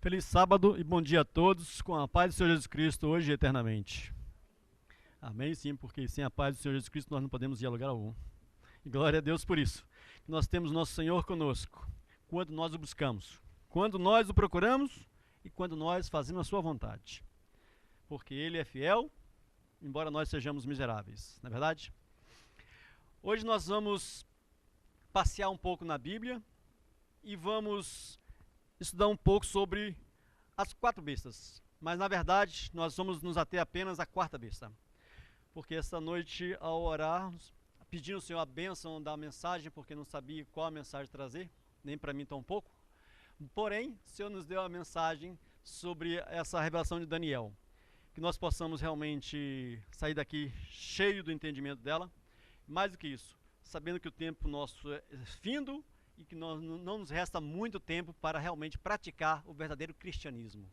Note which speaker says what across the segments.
Speaker 1: Feliz sábado e bom dia a todos, com a paz do Senhor Jesus Cristo, hoje e eternamente. Amém? Sim, porque sem a paz do Senhor Jesus Cristo nós não podemos ir a lugar algum. E glória a Deus por isso. Nós temos nosso Senhor conosco, quando nós o buscamos, quando nós o procuramos e quando nós fazemos a sua vontade. Porque Ele é fiel, embora nós sejamos miseráveis, não é verdade? Hoje nós vamos passear um pouco na Bíblia e vamos estudar um pouco sobre as 4 bestas. Mas na verdade nós vamos nos ater apenas à 4ª besta. Porque esta noite, ao orarmos, pedindo ao Senhor a bênção da mensagem, porque não sabia qual a mensagem trazer, nem para mim tão pouco. Porém, o Senhor nos deu a mensagem sobre essa revelação de Daniel. Que nós possamos realmente sair daqui cheio do entendimento dela. Mais do que isso, sabendo que o tempo nosso é findo e que não nos resta muito tempo para realmente praticar o verdadeiro cristianismo.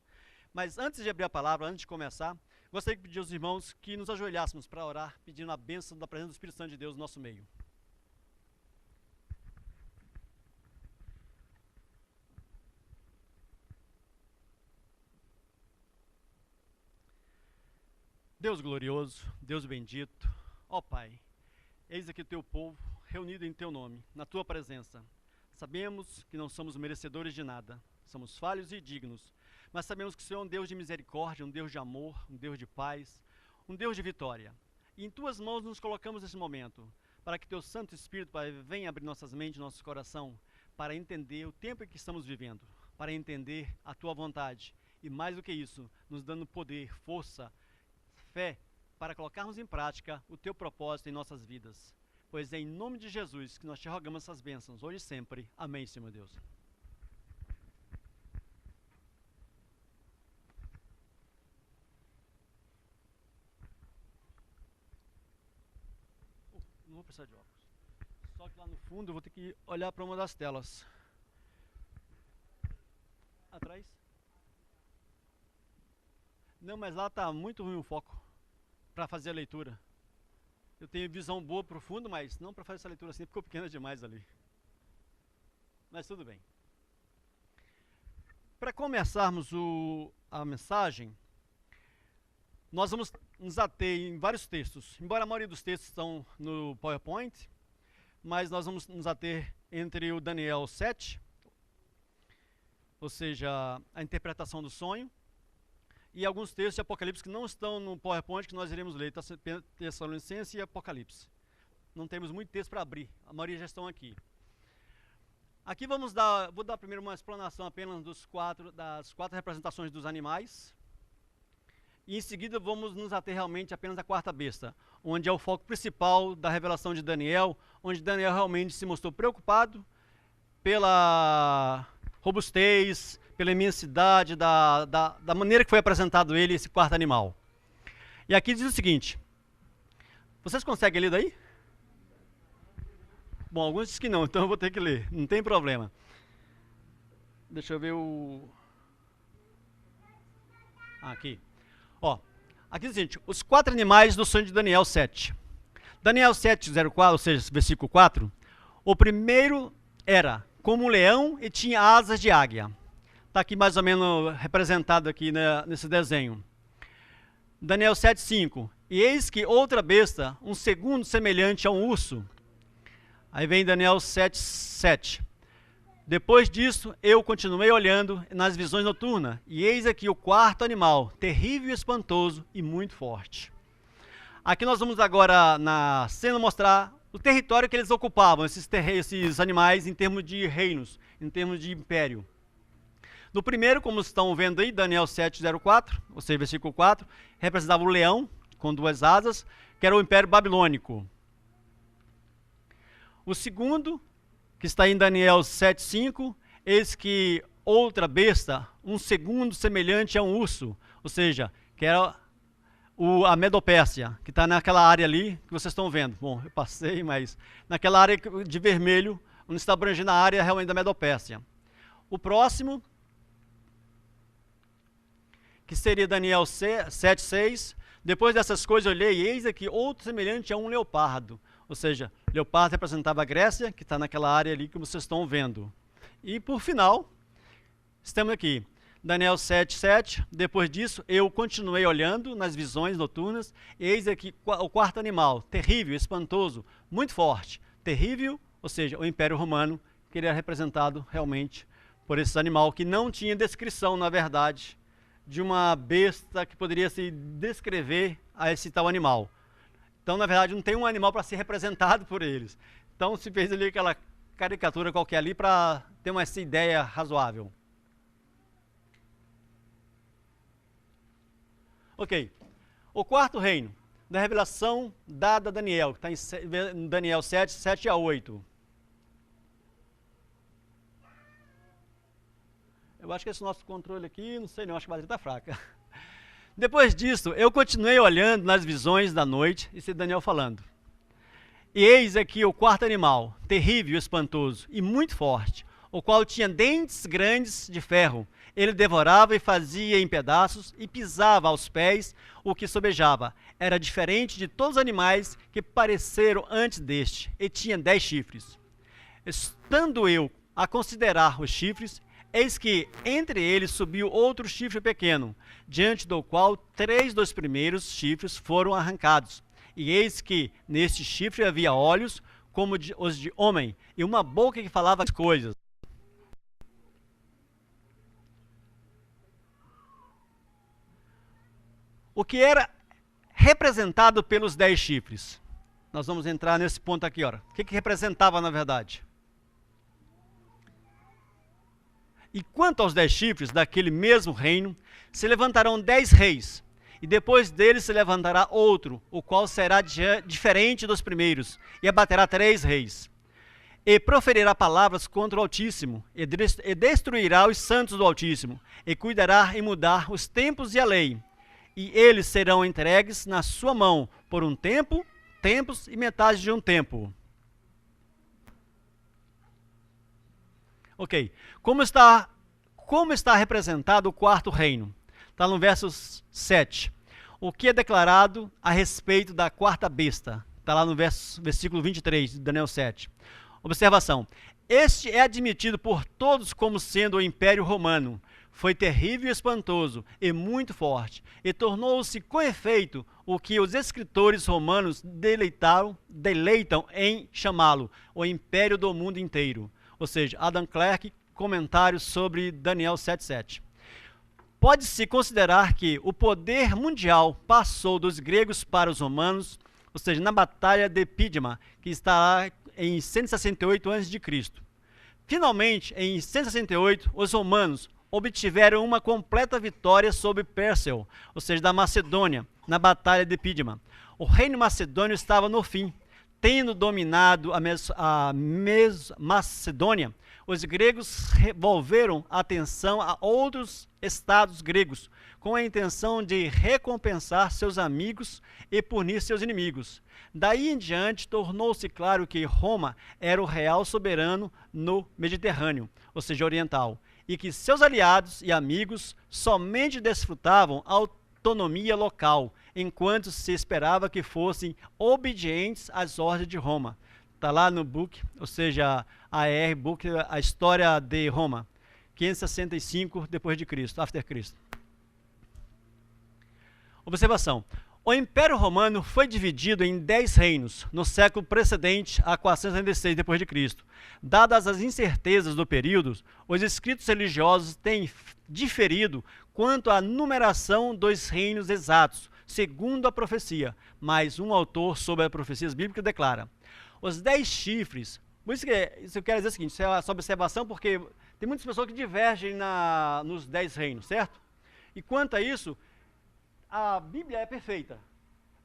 Speaker 1: Mas antes de abrir a palavra, antes de começar, gostaria de pedir aos irmãos que nos ajoelhássemos para orar, pedindo a bênção da presença do Espírito Santo de Deus no nosso meio. Deus glorioso, Deus bendito, ó Pai, eis aqui o teu povo reunido em teu nome, na tua presença. Sabemos que não somos merecedores de nada, somos falhos e dignos, mas sabemos que o Senhor é um Deus de misericórdia, um Deus de amor, um Deus de paz, um Deus de vitória. E em tuas mãos nos colocamos nesse momento, para que teu Santo Espírito, Pai, venha abrir nossas mentes, nosso coração, para entender o tempo em que estamos vivendo, para entender a tua vontade. E mais do que isso, nos dando poder, força, fé, para colocarmos em prática o teu propósito em nossas vidas. Pois é em nome de Jesus que nós te rogamos essas bênçãos, hoje e sempre. Amém, Senhor Deus. Não vou precisar de óculos. Só que lá no fundo eu vou ter que olhar para uma das telas. Atrás? Não, mas lá está muito ruim o foco para fazer a leitura. Eu tenho visão boa para o fundo, mas não para fazer essa leitura assim, ficou pequena demais ali. Mas tudo bem. Para começarmos a mensagem, nós vamos nos ater em vários textos. Embora a maioria dos textos estão no PowerPoint, mas nós vamos nos ater entre o Daniel 7, ou seja, a interpretação do sonho, e alguns textos de Apocalipse que não estão no PowerPoint, que nós iremos ler, Tessalonicenses e Apocalipse. Não temos muito texto para abrir, a maioria já estão aqui. Aqui vou dar primeiro uma explanação apenas das 4 representações dos animais, e em seguida vamos nos ater realmente apenas à 4ª besta, onde é o foco principal da revelação de Daniel, onde Daniel realmente se mostrou preocupado pela robustez, pela imensidade da maneira que foi apresentado ele, esse 4º animal. E aqui diz o seguinte, vocês conseguem ler daí? Bom, alguns dizem que não, então eu vou ter que ler, não tem problema. Deixa eu ver o... aqui. Ó, aqui diz o seguinte, os 4 animais do sonho de Daniel 7. Daniel 7:04, ou seja, versículo 4, o primeiro era como um leão e tinha asas de águia. Está aqui mais ou menos representado aqui nesse desenho. Daniel 7:5. E eis que outra besta, um segundo semelhante a um urso. Aí vem Daniel 7:7. Depois disso, eu continuei olhando nas visões noturnas, e eis aqui o 4º animal, terrível e espantoso e muito forte. Aqui nós vamos agora na cena mostrar o território que eles ocupavam, esses animais, em termos de reinos, em termos de império. No primeiro, como estão vendo aí, Daniel 7:04, ou seja, versículo 4, representava o leão com 2 asas, que era o Império Babilônico. O segundo, que está em Daniel 7:5, eis que outra besta, um segundo semelhante a um urso, ou seja, que era a Medopérsia, que está naquela área ali que vocês estão vendo. Bom, eu passei, mas naquela área de vermelho, onde está abrangendo a área realmente da Medopérsia. O próximo, que seria Daniel 7:6, depois dessas coisas eu olhei, e eis aqui outro semelhante a um leopardo. Ou seja, leopardo representava a Grécia, que está naquela área ali que vocês estão vendo. E por final, estamos aqui. Daniel 7:7. Depois disso, eu continuei olhando nas visões noturnas, e eis aqui o quarto animal, terrível, espantoso, muito forte. Terrível, ou seja, o Império Romano, que ele era representado realmente por esse animal, que não tinha descrição, na verdade, de uma besta que poderia se descrever a esse tal animal. Então, na verdade, não tem um animal para ser representado por eles. Então, se fez ali aquela caricatura qualquer ali para ter essa ideia razoável. Ok. O quarto reino, da revelação dada a Daniel, que está em Daniel 7:7-8. Eu acho que esse nosso controle aqui, não sei não, acho que a bateria está fraca. Depois disso, eu continuei olhando nas visões da noite, esse é Daniel falando. E eis aqui o quarto animal, terrível, espantoso e muito forte, o qual tinha dentes grandes de ferro. Ele devorava e fazia em pedaços e pisava aos pés o que sobejava. Era diferente de todos os animais que pareceram antes deste, e tinha 10 chifres. Estando eu a considerar os chifres, eis que entre eles subiu outro chifre pequeno, diante do qual 3 dos primeiros chifres foram arrancados. E eis que neste chifre havia olhos como os de homem, e uma boca que falava as coisas. O que era representado pelos 10 chifres? Nós vamos entrar nesse ponto aqui, ó. O que representava na verdade? E quanto aos 10 chifres daquele mesmo reino, se levantarão 10 reis, e depois deles se levantará outro, o qual será diferente dos primeiros, e abaterá 3 reis. E proferirá palavras contra o Altíssimo, e destruirá os santos do Altíssimo, e cuidará em mudar os tempos e a lei. E eles serão entregues na sua mão por um tempo, tempos e metade de um tempo. Ok. Como está representado o quarto reino? Está no verso 7. O que é declarado a respeito da quarta besta? Está lá no versículo 23 de Daniel 7. Observação. Este é admitido por todos como sendo o Império Romano. Foi terrível e espantoso, e muito forte, e tornou-se com efeito o que os escritores romanos deleitam em chamá-lo, o Império do mundo inteiro. Ou seja, Adam Clarke, comentários sobre Daniel 7:7. Pode-se considerar que o poder mundial passou dos gregos para os romanos, ou seja, na Batalha de Epidma, que está em 168 a.C. Finalmente, em 168, os romanos obtiveram uma completa vitória sobre Pérseo, ou seja, da Macedônia, na Batalha de Epidma. O reino macedônio estava no fim. Tendo dominado a Macedônia, os gregos volveram a atenção a outros estados gregos, com a intenção de recompensar seus amigos e punir seus inimigos. Daí em diante, tornou-se claro que Roma era o real soberano no Mediterrâneo, ou seja, oriental, e que seus aliados e amigos somente desfrutavam autonomia local, enquanto se esperava que fossem obedientes às ordens de Roma. Está lá no book, ou seja, book, a história de Roma, 565 depois de Cristo, after Cristo. Observação. O Império Romano foi dividido em 10 reinos no século precedente a 466 depois de Cristo. Dadas as incertezas do período, os escritos religiosos têm diferido quanto à numeração dos reinos exatos, segundo a profecia, mas um autor sobre as profecias bíblicas declara: os 10 chifres. Por isso que isso eu quero dizer o seguinte, isso é essa observação, porque tem muitas pessoas que divergem nos 10 reinos, certo? E quanto a isso, a Bíblia é perfeita,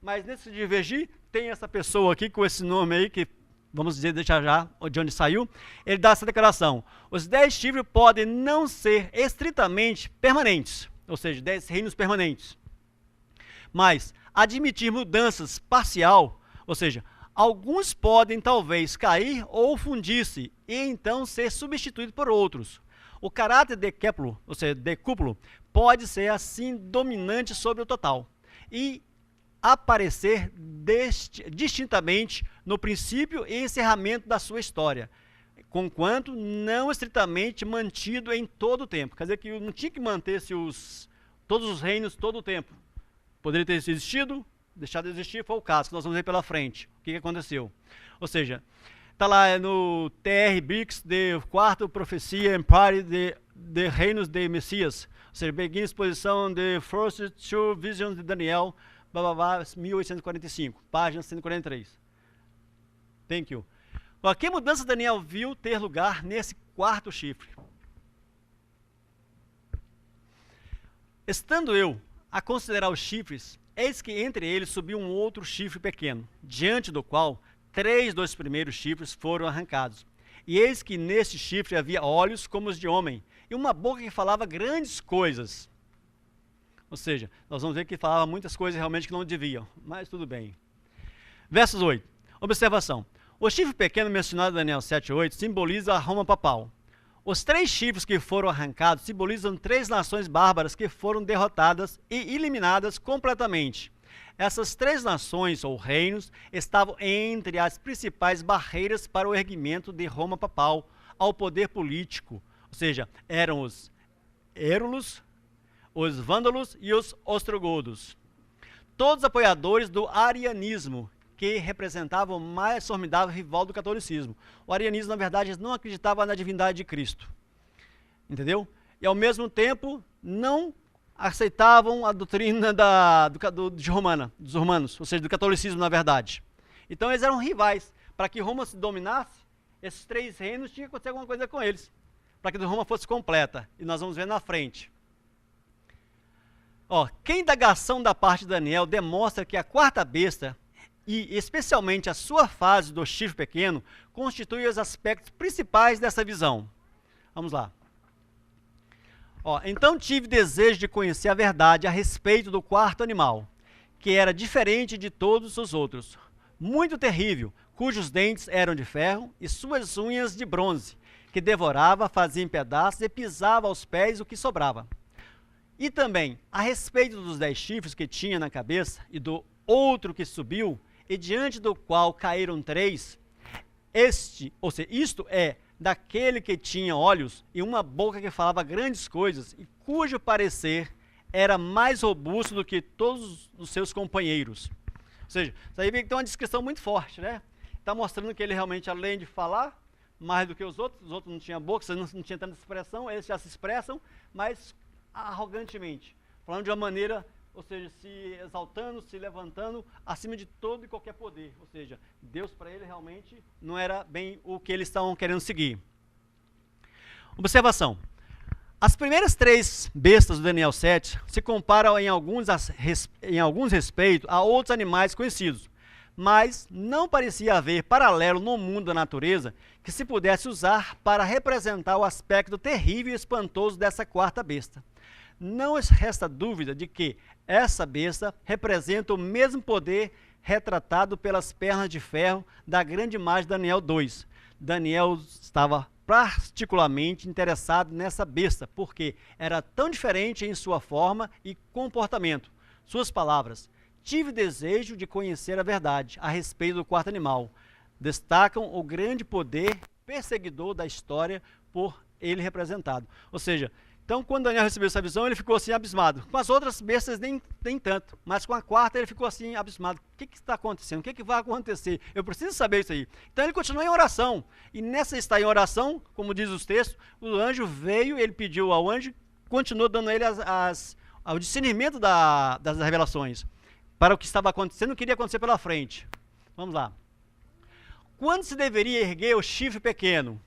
Speaker 1: mas nesse divergir, tem essa pessoa aqui com esse nome aí, que vamos dizer, deixa já de onde saiu, ele dá essa declaração: os 10 chifres podem não ser estritamente permanentes, ou seja, 10 reinos permanentes, mas admitir mudanças parcial, ou seja, alguns podem talvez cair ou fundir-se e então ser substituídos por outros. O caráter decúplo, ou seja, decúplo, pode ser assim dominante sobre o total e aparecer distintamente no princípio e encerramento da sua história. conquanto não estritamente mantido em todo o tempo. Quer dizer que não tinha que manter-se todos os reinos todo o tempo. Poderia ter existido, deixado de existir, foi o caso, que nós vamos ver pela frente. O que aconteceu? Ou seja, está lá no TR Briggs, de quarta profecia Empire de reinos de Messias. Ou seja, begin exposição de First Two Visions de Daniel, 1845, página 143. Thank you. Que mudança Daniel viu ter lugar nesse quarto chifre? Estando eu a considerar os chifres, eis que entre eles subiu um outro chifre pequeno, diante do qual 3 dos primeiros chifres foram arrancados. E eis que neste chifre havia olhos como os de homem, e uma boca que falava grandes coisas. Ou seja, nós vamos ver que falava muitas coisas realmente que não deviam, mas tudo bem. Versos 8. Observação. O chifre pequeno mencionado em Daniel 7:8 simboliza a Roma papal. Os 3 chifres que foram arrancados simbolizam 3 nações bárbaras que foram derrotadas e eliminadas completamente. Essas 3 nações ou reinos estavam entre as principais barreiras para o erguimento de Roma papal ao poder político, ou seja, eram os érulos, os vândalos e os ostrogodos. Todos apoiadores do arianismo, que representava o mais formidável rival do catolicismo. O arianismo, na verdade, não acreditava na divindade de Cristo. Entendeu? E, ao mesmo tempo, não aceitavam a doutrina dos romanos, ou seja, do catolicismo, na verdade. Então, eles eram rivais. Para que Roma se dominasse, esses 3 reinos tinha que acontecer alguma coisa com eles, para que Roma fosse completa. E nós vamos ver na frente. Que a indagação da parte de Daniel demonstra que a quarta besta, e especialmente a sua fase do chifre pequeno, constitui os aspectos principais dessa visão. Vamos lá. Então tive desejo de conhecer a verdade a respeito do quarto animal, que era diferente de todos os outros, muito terrível, cujos dentes eram de ferro e suas unhas de bronze, que devorava, fazia em pedaços e pisava aos pés o que sobrava. E também a respeito dos 10 chifres que tinha na cabeça e do outro que subiu, e diante do qual caíram 3, isto é, daquele que tinha olhos e uma boca que falava grandes coisas, e cujo parecer era mais robusto do que todos os seus companheiros. Ou seja, isso aí vem que tem uma descrição muito forte, né? Está mostrando que ele realmente, além de falar mais do que os outros não tinham boca, não tinham tanta expressão, eles já se expressam, mas arrogantemente, falando de uma maneira, ou seja, se exaltando, se levantando acima de todo e qualquer poder. Ou seja, Deus para ele realmente não era bem o que eles estavam querendo seguir. Observação. As primeiras 3 bestas do Daniel 7 se comparam em alguns respeitos a outros animais conhecidos, mas não parecia haver paralelo no mundo da natureza que se pudesse usar para representar o aspecto terrível e espantoso dessa quarta besta. Não resta dúvida de que essa besta representa o mesmo poder retratado pelas pernas de ferro da grande imagem de Daniel 2. Daniel estava particularmente interessado nessa besta, porque era tão diferente em sua forma e comportamento. Suas palavras: tive desejo de conhecer a verdade a respeito do quarto animal. Destacam o grande poder perseguidor da história por ele representado. Ou seja, então, quando Daniel recebeu essa visão, ele ficou assim abismado. Com as outras bestas nem tanto, mas com a quarta ele ficou assim abismado. O que está acontecendo? O que vai acontecer? Eu preciso saber isso aí. Então ele continuou em oração. E nessa está em oração, como diz os textos, o anjo veio, ele pediu ao anjo, continuou dando a ele o discernimento das revelações para o que estava acontecendo, o que iria acontecer pela frente. Vamos lá. Quando se deveria erguer o chifre pequeno?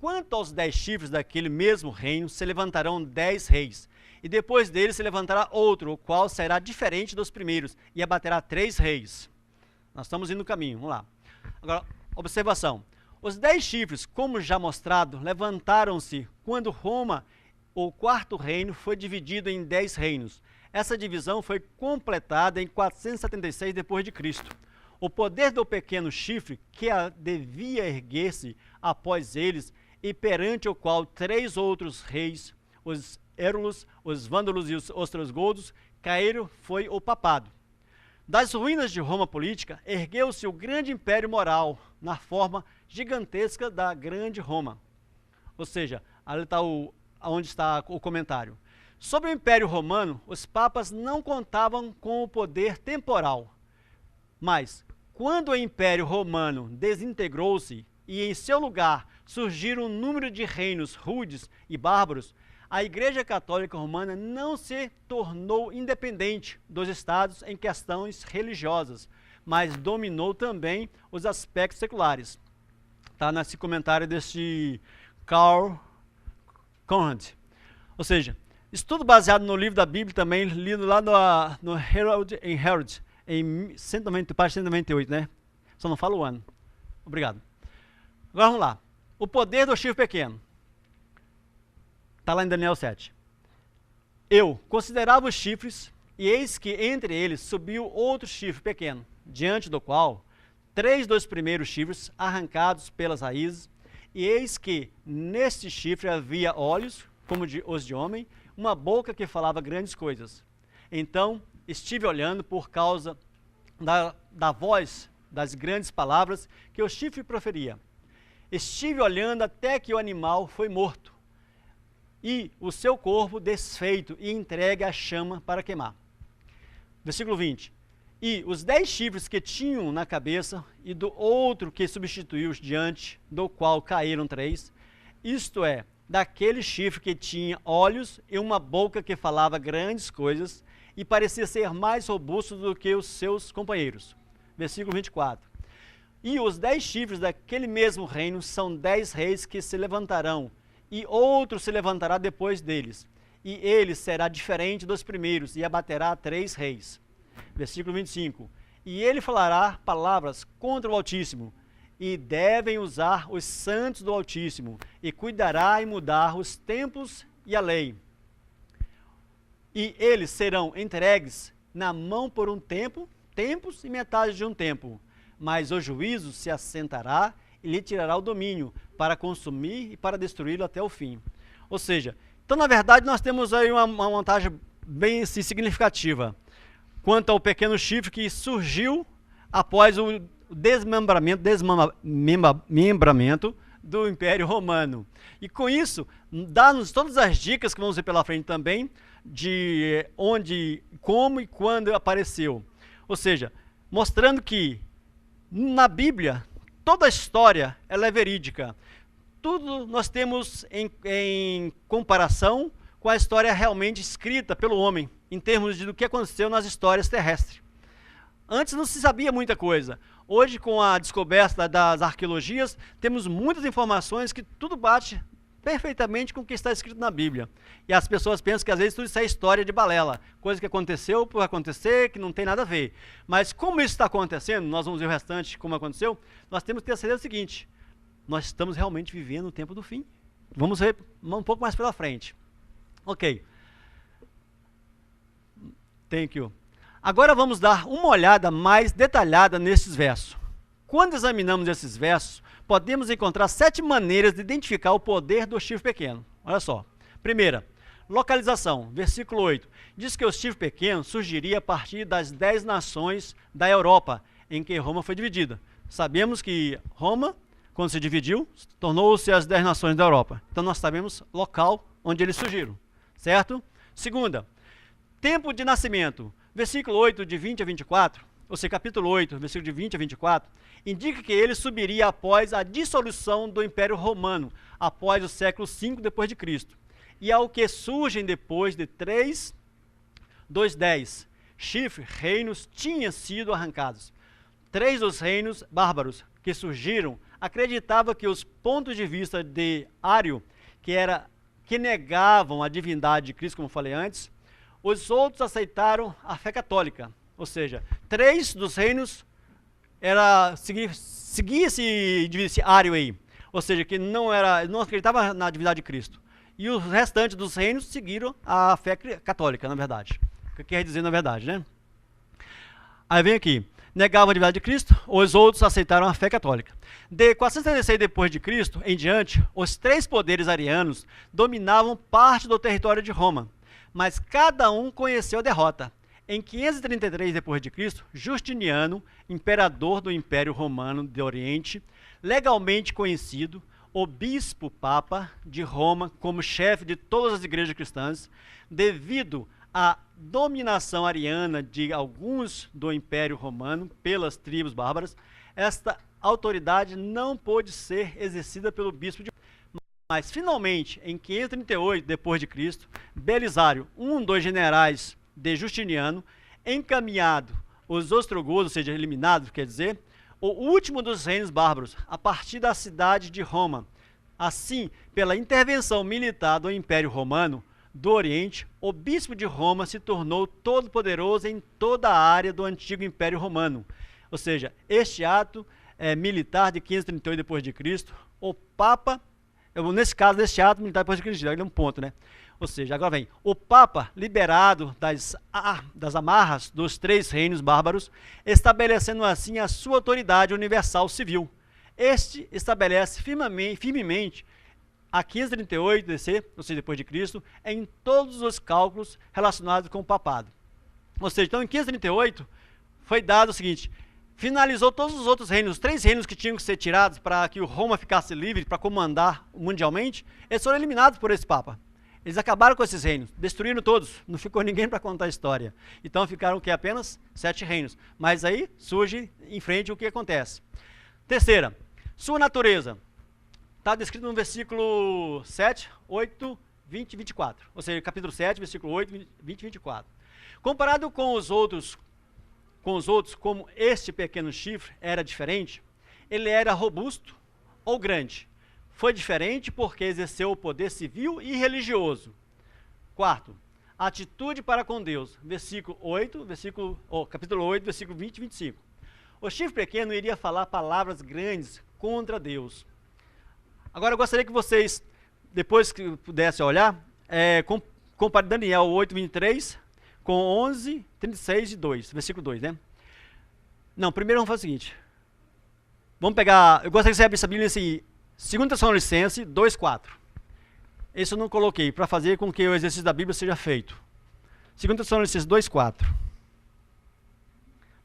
Speaker 1: Quanto aos 10 chifres daquele mesmo reino, se levantarão 10 reis, e depois deles se levantará outro, o qual será diferente dos primeiros, e abaterá 3 reis. Nós estamos indo no caminho, vamos lá. Agora, observação. Os 10 chifres, como já mostrado, levantaram-se quando Roma, o quarto reino, foi dividido em 10 reinos. Essa divisão foi completada em 476 d.C. O poder do pequeno chifre, que devia erguer-se após eles, e perante o qual 3 outros reis, os érulos, os vândalos e os ostrogodos, caíram, foi o papado. Das ruínas de Roma política, ergueu-se o grande império moral, na forma gigantesca da grande Roma. Ou seja, ali está onde está o comentário. Sobre o Império Romano, os papas não contavam com o poder temporal. Mas, quando o Império Romano desintegrou-se e em seu lugar surgiram um número de reinos rudes e bárbaros, a Igreja Católica Romana não se tornou independente dos estados em questões religiosas, mas dominou também os aspectos seculares. Está nesse comentário deste Karl Conrad. Ou seja, estudo baseado no livro da Bíblia também, lido lá no Herald em 190, página 198, né? Só não falo o ano. Obrigado. Agora vamos lá. O poder do chifre pequeno. Está lá em Daniel 7. Eu considerava os chifres, e eis que entre eles subiu outro chifre pequeno, diante do qual 3 dos primeiros chifres arrancados pelas raízes, e eis que neste chifre havia olhos, como os de homem, uma boca que falava grandes coisas. Então estive olhando por causa da voz das grandes palavras que o chifre proferia. Estive olhando até que o animal foi morto, e o seu corpo desfeito e entregue à chama para queimar. Versículo 20. E os 10 chifres que tinham na cabeça, e do outro que substituiu diante do qual caíram 3, isto é, daquele chifre que tinha olhos e uma boca que falava grandes coisas, e parecia ser mais robusto do que os seus companheiros. Versículo 24. E os 10 chifres daquele mesmo reino são 10 reis que se levantarão, e outro se levantará depois deles, e ele será diferente dos primeiros, e abaterá 3 reis. Versículo 25. E ele falará palavras contra o Altíssimo, e devem usar os santos do Altíssimo, e cuidará em mudar os tempos e a lei. E eles serão entregues na mão por um tempo, tempos e metade de um tempo, mas o juízo se assentará e lhe tirará o domínio, para consumir e para destruí-lo até o fim. Ou seja, então na verdade nós temos aí uma vantagem bem assim, significativa, quanto ao pequeno chifre que surgiu após o desmembramento do Império Romano. E com isso, dá-nos todas as dicas que vamos ver pela frente também, de onde, como e quando apareceu. Ou seja, mostrando que na Bíblia, toda a história ela é verídica. Tudo nós temos em comparação com a história realmente escrita pelo homem, em termos do que aconteceu nas histórias terrestres. Antes não se sabia muita coisa. Hoje, com a descoberta das arqueologias, temos muitas informações que tudo bate perfeitamente com o que está escrito na Bíblia. E as pessoas pensam que às vezes tudo isso é história de balela, coisa que aconteceu por acontecer, que não tem nada a ver. Mas como isso está acontecendo, nós vamos ver o restante como aconteceu, nós temos que ter a certeza do seguinte: nós estamos realmente vivendo o tempo do fim. Vamos ver um pouco mais pela frente. Ok. Thank you. Agora vamos dar uma olhada mais detalhada nesses versos. Quando examinamos esses versos, podemos encontrar 7 maneiras de identificar o poder do chifre pequeno. Olha só. Primeira, localização. Versículo 8. Diz que o chifre pequeno surgiria a partir das 10 nações da Europa, em que Roma foi dividida. Sabemos que Roma, quando se dividiu, tornou-se as 10 nações da Europa. Então nós sabemos o local onde eles surgiram. Certo? Segunda, tempo de nascimento. Versículo 8, de 20 a 24, ou seja, capítulo 8, versículo de 20 a 24, indica que ele subiria após a dissolução do Império Romano, após o século V depois de Cristo. E ao que surgem depois de 3 dos 10 chifres, reinos tinham sido arrancados. 3 dos reinos bárbaros que surgiram acreditavam que os pontos de vista de Ário, que negavam a divindade de Cristo, como falei antes, os outros aceitaram a fé católica. Ou seja, 3 dos reinos seguia esse Ário aí. Ou seja, que não acreditava na divindade de Cristo. E os restantes dos reinos seguiram a fé católica, na verdade. O que quer dizer na verdade, né? Aí vem aqui. Negavam a divindade de Cristo, os outros aceitaram a fé católica. De 436 depois de Cristo em diante, os 3 poderes arianos dominavam parte do território de Roma, mas cada um conheceu a derrota. Em 533 d.C., Justiniano, imperador do Império Romano do Oriente, legalmente conhecido, o bispo-papa de Roma como chefe de todas as igrejas cristãs, devido à dominação ariana de alguns do Império Romano pelas tribos bárbaras, esta autoridade não pôde ser exercida pelo bispo de Roma. Mas, finalmente, em 538 d.C., Belisário, um dos generais de Justiniano, encaminhado os ostrogodos, ou seja, eliminados, quer dizer, o último dos reinos bárbaros, a partir da cidade de Roma. Assim, pela intervenção militar do Império Romano do Oriente, o bispo de Roma se tornou todo-poderoso em toda a área do antigo Império Romano. Ou seja, este ato militar de 538 d.C., o Papa, nesse caso, este ato militar depois de Cristo, é um ponto, né? Ou seja, agora vem, o Papa, liberado das amarras dos três reinos bárbaros, estabelecendo assim a sua autoridade universal civil. Este estabelece firmemente a 538 DC, ou seja, depois de Cristo, em todos os cálculos relacionados com o papado. Ou seja, então em 538 foi dado o seguinte: finalizou todos os outros reinos, os três reinos que tinham que ser tirados para que o Roma ficasse livre para comandar mundialmente, eles foram eliminados por esse Papa. Eles acabaram com esses reinos, destruíram todos, não ficou ninguém para contar a história. Então ficaram o que? Apenas 7 reinos. Mas aí surge em frente o que acontece. Terceira, sua natureza. Está descrito no versículo 7, 8, 20 e 24. Ou seja, capítulo 7, versículo 8, 20 e 24. Comparado com os outros, como este pequeno chifre era diferente, ele era robusto ou grande. Foi diferente porque exerceu o poder civil e religioso. Quarto, atitude para com Deus. Capítulo 8, versículo 20 e 25. O chifre pequeno iria falar palavras grandes contra Deus. Agora eu gostaria que vocês, depois que pudessem olhar, compare Daniel 8, 23 com 11, 36 e 2, versículo 2, né? Não, primeiro vamos fazer o seguinte. Vamos pegar, eu gostaria que você abrisse a Bíblia assim, 2 Tessalonicenses 2, 4. Esse eu não coloquei, para fazer com que o exercício da Bíblia seja feito. 2 Tessalonicenses 2, 4.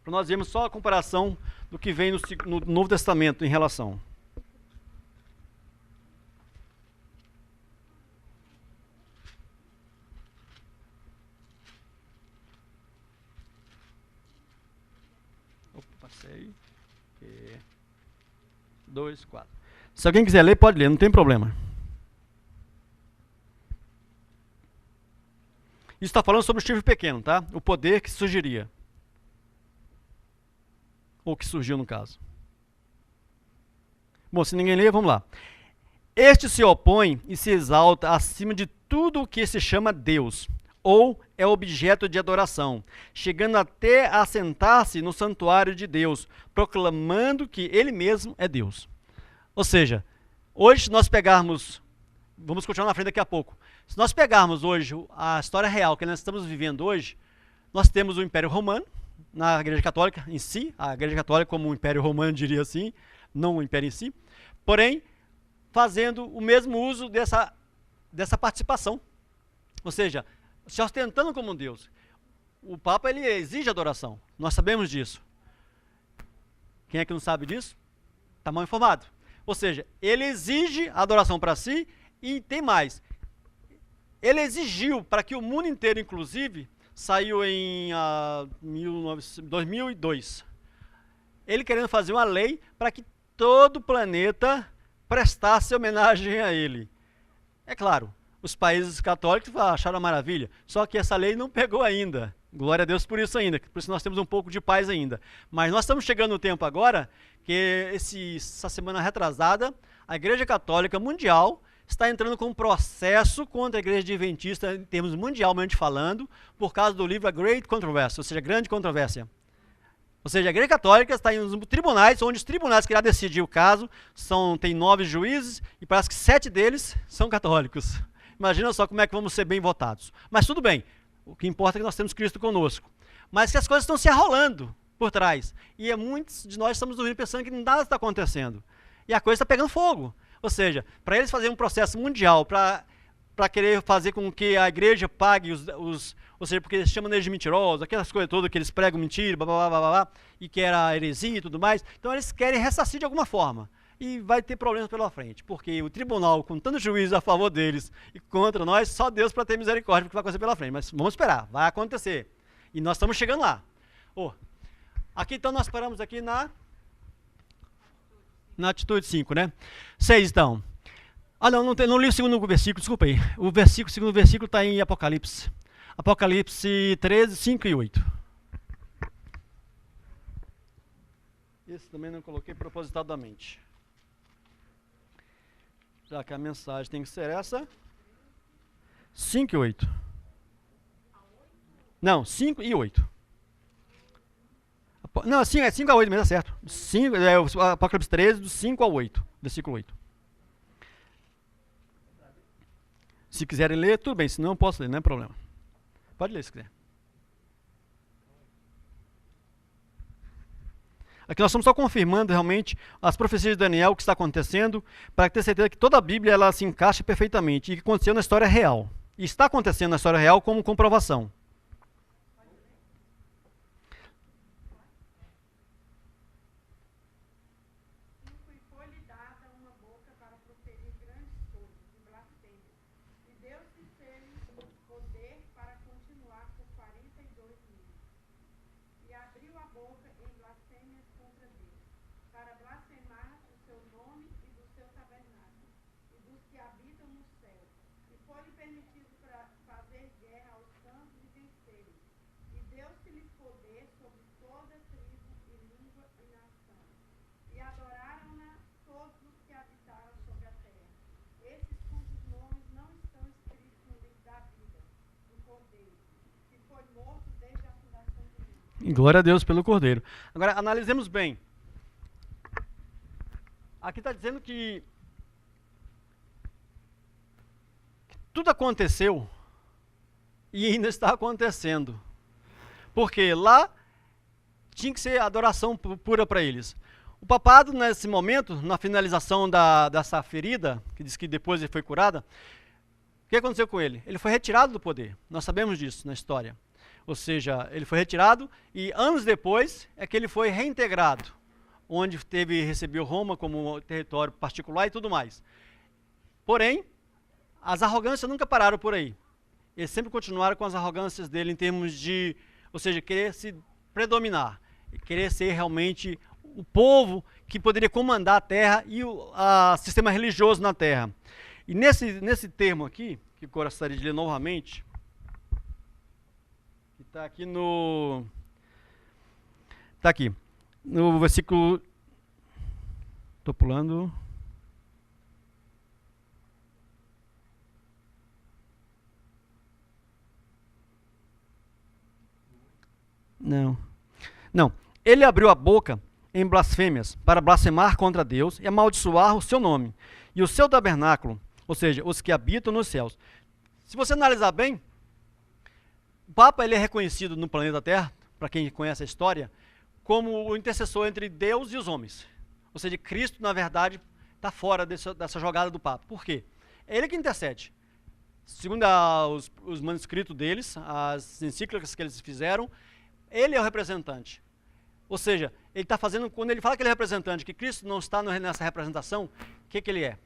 Speaker 1: Para nós vermos só a comparação do que vem no Novo Testamento em relação. Opa, passei. 2, 4. Se alguém quiser ler, pode ler, não tem problema. Isso está falando sobre o chifre pequeno, tá? O poder que surgiria. Ou que surgiu, no caso. Bom, se ninguém lê, vamos lá. Este se opõe e se exalta acima de tudo o que se chama Deus, ou é objeto de adoração, chegando até a sentar-se no santuário de Deus, proclamando que Ele mesmo é Deus. Ou seja, hoje se nós pegarmos, vamos continuar na frente daqui a pouco, se nós pegarmos hoje a história real que nós estamos vivendo hoje, nós temos o Império Romano, na Igreja Católica em si, a Igreja Católica como o Império Romano diria assim, não o Império em si, porém, fazendo o mesmo uso dessa participação, ou seja, se ostentando como Deus. O Papa, ele exige adoração, nós sabemos disso. Quem é que não sabe disso? Está mal informado. Ou seja, ele exige a adoração para si e tem mais. Ele exigiu para que o mundo inteiro, inclusive, saiu em 2002. Ele querendo fazer uma lei para que todo o planeta prestasse homenagem a ele. É claro, os países católicos acharam maravilha, só que essa lei não pegou ainda. Glória a Deus por isso ainda, por isso nós temos um pouco de paz ainda. Mas nós estamos chegando no tempo agora que essa semana retrasada, a Igreja Católica Mundial está entrando com um processo contra a Igreja Adventista, em termos mundialmente falando, por causa do livro A Great Controversy, ou seja, grande controvérsia. Ou seja, a Igreja Católica está em tribunais, onde os tribunais que irá decidir o caso tem 9 juízes e parece que 7 deles são católicos. Imagina só como é que vamos ser bem votados. Mas tudo bem, o que importa é que nós temos Cristo conosco. Mas que as coisas estão se arrolando por trás. E muitos de nós estamos dormindo pensando que nada está acontecendo. E a coisa está pegando fogo. Ou seja, para eles fazerem um processo mundial, para para querer fazer com que a igreja pague ou seja, porque eles chamam eles de mentirosos, aquelas coisas todas que eles pregam mentira, blá, blá, blá, blá, blá, e que era heresia e tudo mais. Então eles querem ressarcir de alguma forma. E vai ter problemas pela frente, porque o tribunal, com tanto juízo a favor deles e contra nós, só Deus para ter misericórdia, porque vai acontecer pela frente. Mas vamos esperar, vai acontecer. E nós estamos chegando lá. Aqui então nós paramos aqui na atitude 5, né? 6 então. Não li o segundo versículo, desculpa aí. O segundo versículo está em Apocalipse. Apocalipse 13, 5 e 8. Esse também não coloquei propositadamente. Já que a mensagem tem que ser essa. 5 e 8. Não, 5 e 8. Não, é 5 a 8 mesmo, é certo. O Apocalipse 13, do 5 ao 8. Versículo 8. Se quiserem ler, tudo bem. Se não, eu posso ler, não é problema. Pode ler se quiser. Aqui nós estamos só confirmando realmente as profecias de Daniel, o que está acontecendo, para ter certeza que toda a Bíblia ela se encaixa perfeitamente e que aconteceu na história real. E está acontecendo na história real como comprovação. Glória a Deus pelo Cordeiro. Agora, analisemos bem. Aqui está dizendo que tudo aconteceu e ainda está acontecendo. Porque lá tinha que ser adoração pura para eles. O papado, nesse momento, na finalização dessa ferida, que diz que depois ele foi curada, o que aconteceu com ele? Ele foi retirado do poder. Nós sabemos disso na história. Ou seja, ele foi retirado e anos depois é que ele foi reintegrado, onde recebeu Roma como território particular e tudo mais. Porém, as arrogâncias nunca pararam por aí. Eles sempre continuaram com as arrogâncias dele em termos de, ou seja, querer se predominar, querer ser realmente o povo que poderia comandar a terra e o sistema religioso na terra. E nesse termo aqui, que eu gostaria de ler novamente, está aqui no versículo. Estou pulando. Não. Ele abriu a boca em blasfêmias para blasfemar contra Deus e amaldiçoar o seu nome e o seu tabernáculo, ou seja, os que habitam nos céus. Se você analisar bem, o Papa ele é reconhecido no planeta Terra, para quem conhece a história, como o intercessor entre Deus e os homens. Ou seja, Cristo, na verdade, está fora dessa jogada do Papa. Por quê? É ele que intercede. Segundo os manuscritos deles, as encíclicas que eles fizeram, ele é o representante. Ou seja, ele está fazendo, quando ele fala que ele é representante, que Cristo não está nessa representação, o que ele é?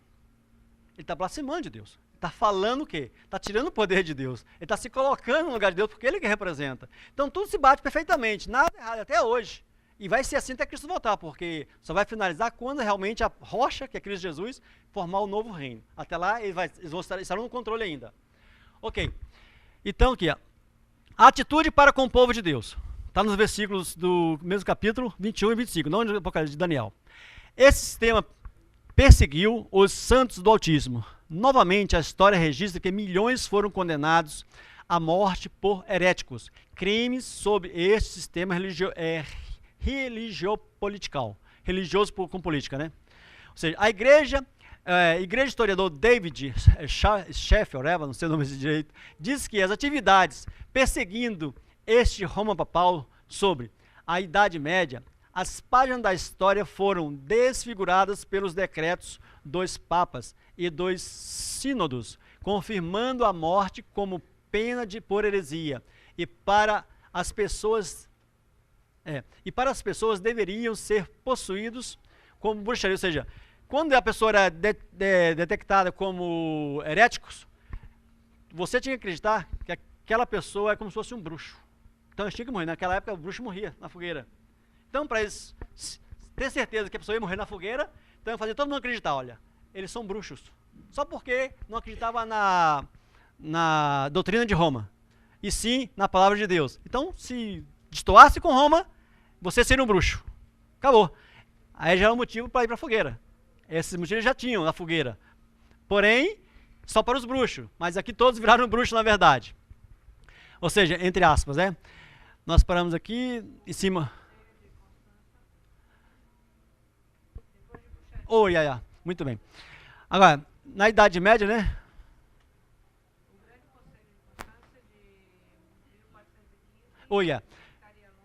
Speaker 1: Ele está blasfemando de Deus. Está falando o quê? Está tirando o poder de Deus. Ele está se colocando no lugar de Deus porque ele que representa. Então tudo se bate perfeitamente, nada errado até hoje. E vai ser assim até Cristo voltar, porque só vai finalizar quando realmente a rocha, que é Cristo Jesus, formar o novo reino. Até lá eles vão estar no controle ainda. Ok. Então aqui, a atitude para com o povo de Deus. Está nos versículos do mesmo capítulo, 21 e 25, não do Apocalipse de Daniel. Esse sistema perseguiu os santos do Altíssimo. Novamente, a história registra que milhões foram condenados à morte por heréticos, crimes sob este sistema religioso com política, né? Ou seja, a igreja historiador David Sheffield, não sei o nome direito, diz que as atividades perseguindo este Roma papal sobre a Idade Média, as páginas da história foram desfiguradas pelos decretos dos papas e dos sínodos, confirmando a morte como pena por heresia. E para as pessoas deveriam ser possuídos como bruxaria. Ou seja, quando a pessoa era detectada como heréticos, você tinha que acreditar que aquela pessoa é como se fosse um bruxo. Então eles tinham que morrer. Naquela época o bruxo morria na fogueira. Então, para eles ter certeza que a pessoa ia morrer na fogueira, então fazia todo mundo acreditar, olha, eles são bruxos. Só porque não acreditava na doutrina de Roma, e sim na palavra de Deus. Então, se destoasse com Roma, você seria um bruxo. Acabou. Aí já é um motivo para ir para a fogueira. Esses motivos já tinham na fogueira. Porém, só para os bruxos. Mas aqui todos viraram bruxos, na verdade. Ou seja, entre aspas, né? Nós paramos aqui em cima. Muito bem. Agora, na Idade Média, né?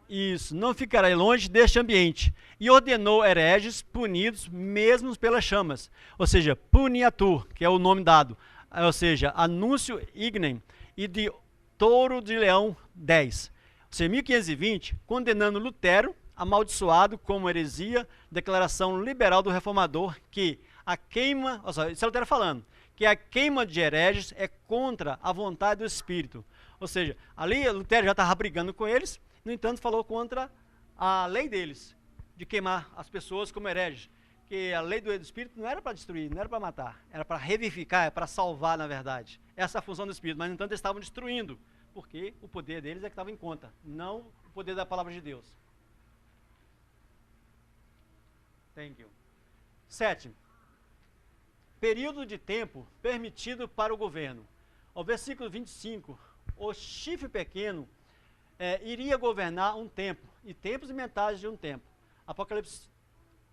Speaker 1: Isso, não ficará longe deste ambiente. E ordenou hereges punidos mesmo pelas chamas. Ou seja, Puniatur, que é o nome dado. Ou seja, Anúncio Ignem e de Touro de Leão 10. Ou seja, 1520, condenando Lutero, amaldiçoado como heresia, declaração liberal do reformador, que a queima, isso é Lutero falando, que a queima de hereges é contra a vontade do Espírito. Ou seja, ali Lutero já estava brigando com eles, no entanto falou contra a lei deles, de queimar as pessoas como hereges. Que a lei do Espírito não era para destruir, não era para matar, era para revivificar, para salvar, na verdade. Essa é a função do Espírito, mas no entanto eles estavam destruindo, porque o poder deles é que estava em conta, não o poder da palavra de Deus. Thank you. 7. Período de tempo permitido para o governo. O versículo 25, o chifre pequeno iria governar um tempo, e tempos e metade de um tempo. Apocalipse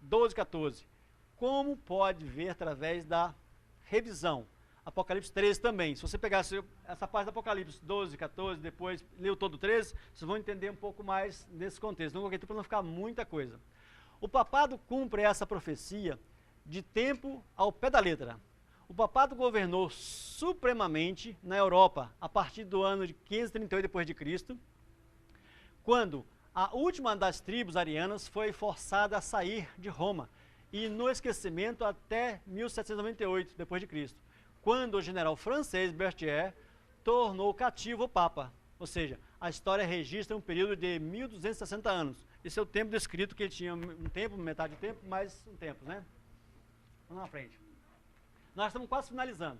Speaker 1: 12, 14. Como pode ver através da revisão? Apocalipse 13 também. Se você pegasse essa parte do Apocalipse 12, 14, depois leu todo o 13, vocês vão entender um pouco mais desse contexto. Não coloquei tudo para não ficar muita coisa. O papado cumpre essa profecia de tempo ao pé da letra. O papado governou supremamente na Europa a partir do ano de 538 d.C., quando a última das tribos arianas foi forçada a sair de Roma e no esquecimento até 1798 d.C., quando o general francês Berthier tornou cativo o Papa. Ou seja, a história registra um período de 1260 anos. Esse é o tempo descrito, que ele tinha um tempo, metade do tempo, mais um tempo, né? Vamos na frente. Nós estamos quase finalizando.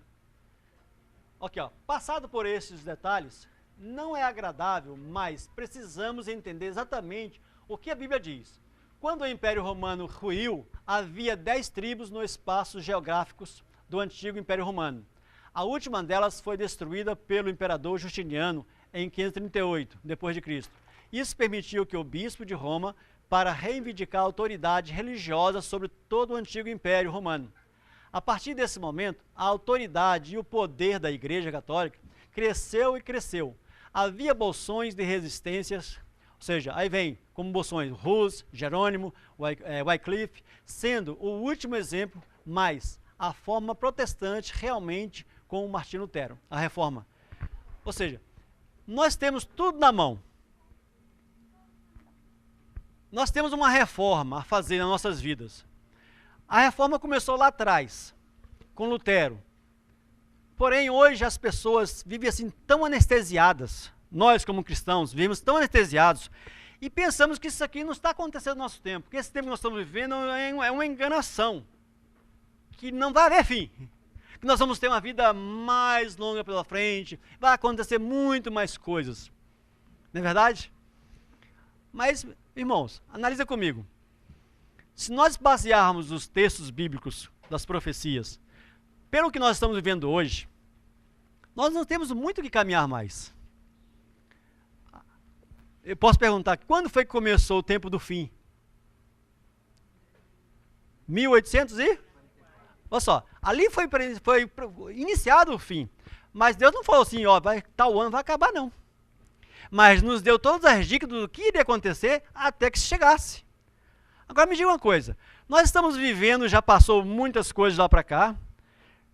Speaker 1: Ok, passado por esses detalhes, não é agradável, mas precisamos entender exatamente o que a Bíblia diz. Quando o Império Romano ruiu, havia 10 tribos no espaço geográficos do antigo Império Romano. A última delas foi destruída pelo imperador Justiniano em 538 d.C. Isso permitiu que o bispo de Roma para reivindicar a autoridade religiosa sobre todo o antigo Império Romano. A partir desse momento, a autoridade e o poder da Igreja Católica cresceu e cresceu. Havia bolsões de resistências, ou seja, aí vem como bolsões Hus, Jerônimo, Wycliffe, sendo o último exemplo, mas a forma protestante realmente com o Martinho Lutero, a reforma. Ou seja, nós temos tudo na mão. Nós temos uma reforma a fazer nas nossas vidas. A reforma começou lá atrás, com Lutero. Porém, hoje as pessoas vivem assim tão anestesiadas. Nós, como cristãos, vivemos tão anestesiados e pensamos que isso aqui não está acontecendo no nosso tempo, que esse tempo que nós estamos vivendo é uma enganação, que não vai haver fim, que nós vamos ter uma vida mais longa pela frente, vai acontecer muito mais coisas. Não é verdade? Mas, irmãos, analisa comigo. Se nós basearmos os textos bíblicos das profecias pelo que nós estamos vivendo hoje, nós não temos muito o que caminhar mais. Eu posso perguntar, quando foi que começou o tempo do fim? 1800 e? Olha só, ali foi iniciado o fim. Mas Deus não falou assim, tal ano vai acabar, não. Mas nos deu todas as dicas do que iria acontecer até que chegasse. Agora me diga uma coisa, nós estamos vivendo, já passou muitas coisas lá para cá,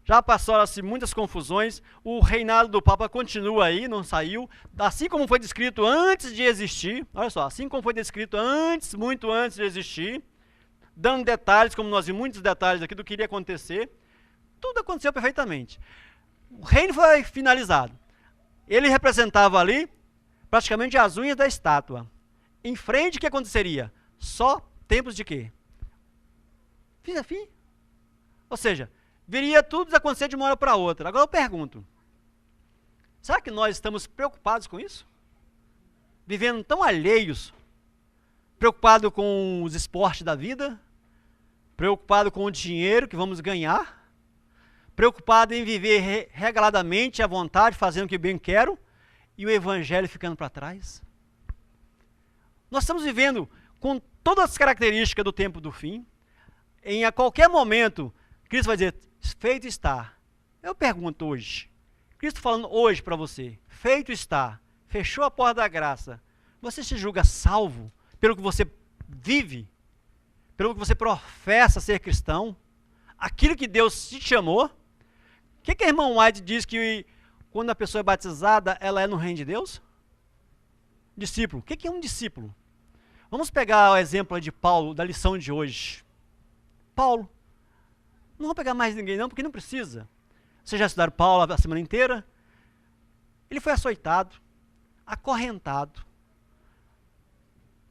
Speaker 1: Já passaram-se muitas confusões, o reinado do Papa continua aí, não saiu, assim como foi descrito antes de existir, olha só, assim como foi descrito antes, muito antes de existir, dando detalhes, como nós vimos muitos detalhes aqui do que iria acontecer, tudo aconteceu perfeitamente. O reino foi finalizado. Ele representava ali praticamente as unhas da estátua. Em frente, o que aconteceria? Só tempos de quê? Fim. Ou seja, viria tudo acontecer de uma hora para outra. Agora eu pergunto, será que nós estamos preocupados com isso? Vivendo tão alheios, preocupados com os esportes da vida, preocupados com o dinheiro que vamos ganhar, preocupado em viver regaladamente, à vontade, fazendo o que bem quero, e o evangelho ficando para trás? Nós estamos vivendo com todas as características do tempo do fim. A qualquer momento, Cristo vai dizer, feito está. Eu pergunto hoje, Cristo falando hoje para você, feito está, fechou a porta da graça, você se julga salvo pelo que você vive, pelo que você professa ser cristão, aquilo que Deus te chamou? O que a irmã White diz que quando a pessoa é batizada, ela é no reino de Deus? Discípulo. O que é um discípulo? Vamos pegar o exemplo de Paulo, da lição de hoje. Paulo. Não vou pegar mais ninguém não, porque não precisa. Vocês já estudaram Paulo a semana inteira? Ele foi açoitado, acorrentado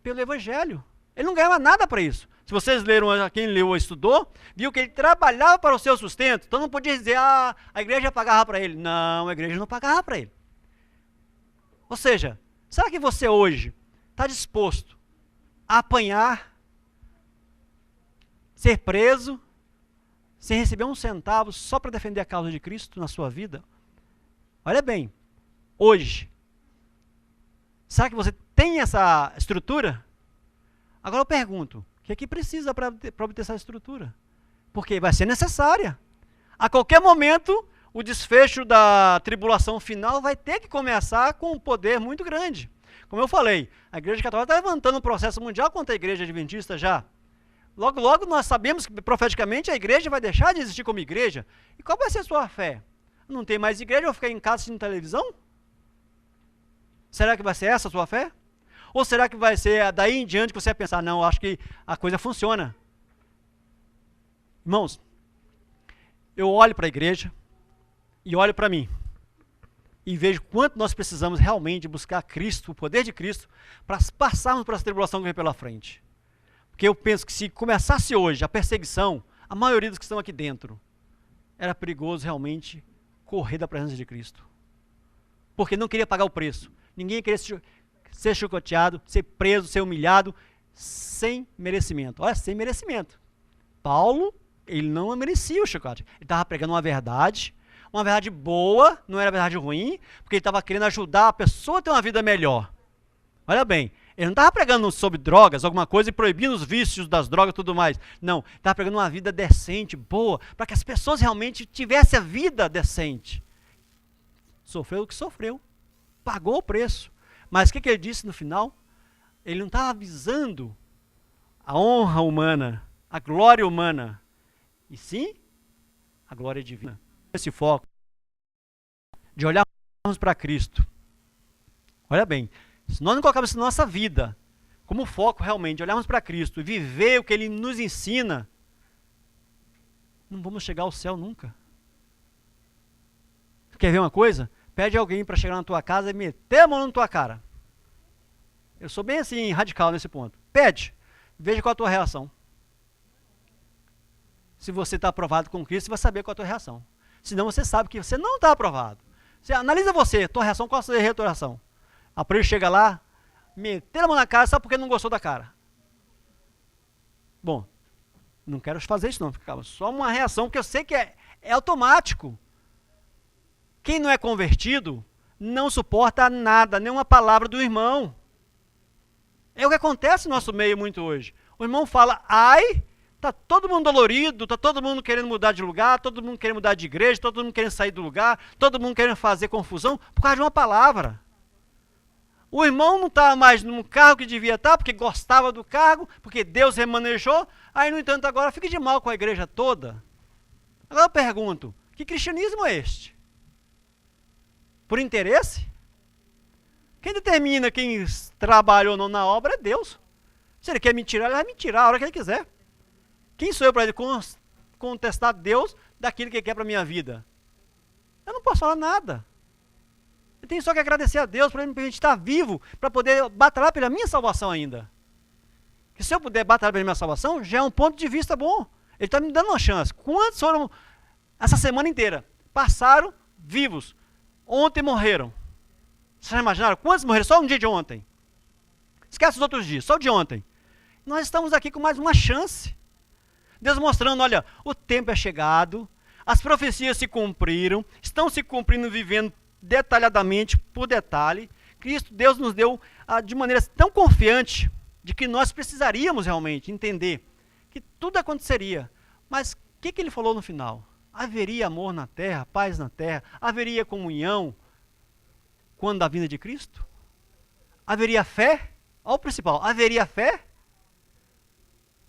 Speaker 1: pelo evangelho. Ele não ganhava nada para isso. Se vocês leram, quem leu ou estudou, viu que ele trabalhava para o seu sustento. Então não podia dizer, a igreja pagava para ele. Não, a igreja não pagava para ele. Ou seja, será que você hoje está disposto a apanhar, ser preso, sem receber um centavo só para defender a causa de Cristo na sua vida? Olha bem, hoje, será que você tem essa estrutura? Agora eu pergunto, o que é que precisa para obter essa estrutura? Porque vai ser necessária. A qualquer momento, o desfecho da tribulação final vai ter que começar com um poder muito grande. Como eu falei, a Igreja Católica está levantando um processo mundial contra a Igreja Adventista já. Logo, logo nós sabemos que profeticamente a igreja vai deixar de existir como igreja. E qual vai ser a sua fé? Não tem mais igreja, eu vou ficar em casa assistindo televisão? Será que vai ser essa a sua fé? Ou será que vai ser daí em diante que você vai pensar, não, acho que a coisa funciona? Irmãos, eu olho para a igreja e olho para mim. E vejo quanto nós precisamos realmente buscar Cristo, o poder de Cristo, para passarmos por essa tribulação que vem pela frente. Porque eu penso que se começasse hoje a perseguição, a maioria dos que estão aqui dentro, era perigoso realmente correr da presença de Cristo. Porque não queria pagar o preço. Ninguém queria ser chicoteado, ser preso, ser humilhado, sem merecimento. Olha, sem merecimento. Paulo, ele não merecia o chicote. Ele estava pregando uma verdade boa, não era verdade ruim, porque ele estava querendo ajudar a pessoa a ter uma vida melhor. Olha bem, ele não estava pregando sobre drogas, alguma coisa, e proibindo os vícios das drogas e tudo mais. Não, estava pregando uma vida decente, boa, para que as pessoas realmente tivessem a vida decente. Sofreu o que sofreu, pagou o preço. Mas o que ele disse no final? Ele não estava visando a honra humana, a glória humana, e sim a glória divina. Esse foco de olharmos para Cristo. Olha bem, se nós não colocarmos isso na nossa vida como foco realmente, olharmos para Cristo e viver o que Ele nos ensina, não vamos chegar ao céu nunca. Quer ver uma coisa? Pede alguém para chegar na tua casa e meter a mão na tua cara. Eu sou bem assim, radical nesse ponto. Pede, veja qual a tua reação. Se você está aprovado com Cristo, você vai saber qual é a tua reação. Senão você sabe que você não está aprovado. Você analisa você, tua reação, qual seria a tua reação? A ele chega lá, meter a mão na cara, só porque não gostou da cara. Bom, não quero fazer isso não, ficava só uma reação, porque eu sei que é automático. Quem não é convertido, não suporta nada, nenhuma palavra do irmão. É o que acontece no nosso meio muito hoje. O irmão fala, ai, está todo mundo dolorido, está todo mundo querendo mudar de lugar, todo mundo querendo mudar de igreja, todo mundo querendo sair do lugar, todo mundo querendo fazer confusão por causa de uma palavra. O irmão não está mais no cargo que devia estar, porque gostava do cargo, porque Deus remanejou, aí no entanto agora fica de mal com a igreja toda. Agora eu pergunto, Que cristianismo é este? Por interesse? Quem determina quem trabalha ou não na obra é Deus. Se ele quer me tirar, ele vai me tirar a hora que ele quiser. Quem sou eu para ele contestar Deus daquilo que ele quer para a minha vida? Eu não posso falar nada. Eu tenho só que agradecer a Deus por ele me permitir estar vivo, para poder batalhar pela minha salvação ainda. Que se eu puder batalhar pela minha salvação, já é um ponto de vista bom. Ele está me dando uma chance. Quantos foram essa semana inteira? Passaram vivos. Ontem morreram. Vocês já imaginaram? Quantos morreram só um dia de ontem? Esquece os outros dias, só o de ontem. Nós estamos aqui com mais uma chance. Deus mostrando, olha, o tempo é chegado, as profecias se cumpriram, estão se cumprindo, vivendo detalhadamente, por detalhe. Cristo, Deus nos deu de maneira tão confiante, de que nós precisaríamos realmente entender que tudo aconteceria. Mas o que ele falou no final? Haveria amor na terra, paz na terra, haveria comunhão quando da vinda de Cristo? Haveria fé? Olha o principal, haveria fé?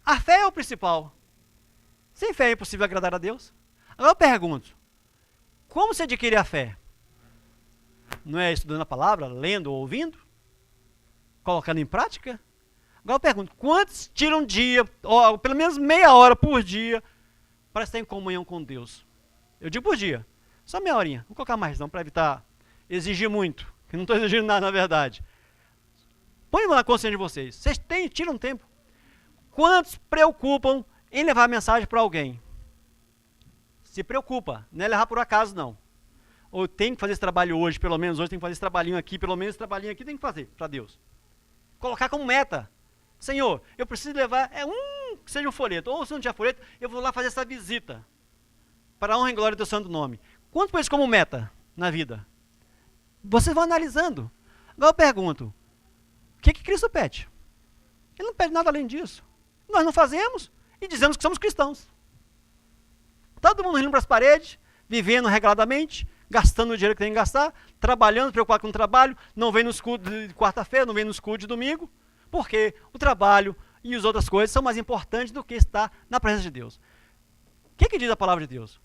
Speaker 1: A fé é o principal. Sem fé é impossível agradar a Deus. Agora eu pergunto, como se adquire a fé? Não é estudando a palavra, lendo ou ouvindo? Colocando em prática? Agora eu pergunto, quantos tiram um dia, ou pelo menos meia hora por dia, para estar em comunhão com Deus? Eu digo por dia, só meia horinha, não vou colocar mais não, para evitar exigir muito, que não estou exigindo nada na verdade. Põe na consciência de vocês, tiram um tempo. Quantos preocupam em levar a mensagem para alguém? Se preocupa, não é levar por acaso não. Ou tem que fazer esse trabalho hoje, pelo menos hoje tem que fazer esse trabalhinho aqui, pelo menos esse trabalhinho aqui tem que fazer para Deus. Colocar como meta. Senhor, eu preciso levar, que seja um folheto, ou se não tiver folheto, eu vou lá fazer essa visita, para a honra e glória do teu santo nome. Quanto põe isso como meta na vida? Vocês vão analisando. Agora eu pergunto, o que Cristo pede? Ele não pede nada além disso. Nós não fazemos e dizemos que somos cristãos. Todo mundo rindo para as paredes, vivendo regradamente, gastando o dinheiro que tem que gastar, trabalhando, preocupado com o trabalho, não vem no escudo de quarta-feira, não vem no escudo de domingo, porque o trabalho e as outras coisas são mais importantes do que estar na presença de Deus. O que diz a palavra de Deus?